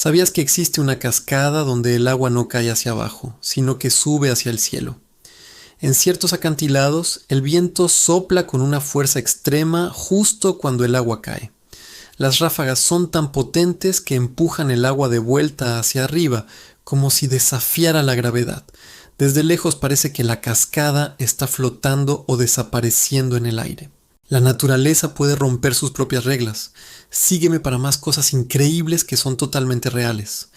¿Sabías que existe una cascada donde el agua no cae hacia abajo, sino que sube hacia el cielo? En ciertos acantilados, el viento sopla con una fuerza extrema justo cuando el agua cae. Las ráfagas son tan potentes que empujan el agua de vuelta hacia arriba, como si desafiara la gravedad. Desde lejos parece que la cascada está flotando o desapareciendo en el aire. La naturaleza puede romper sus propias reglas. Sígueme para más cosas increíbles que son totalmente reales.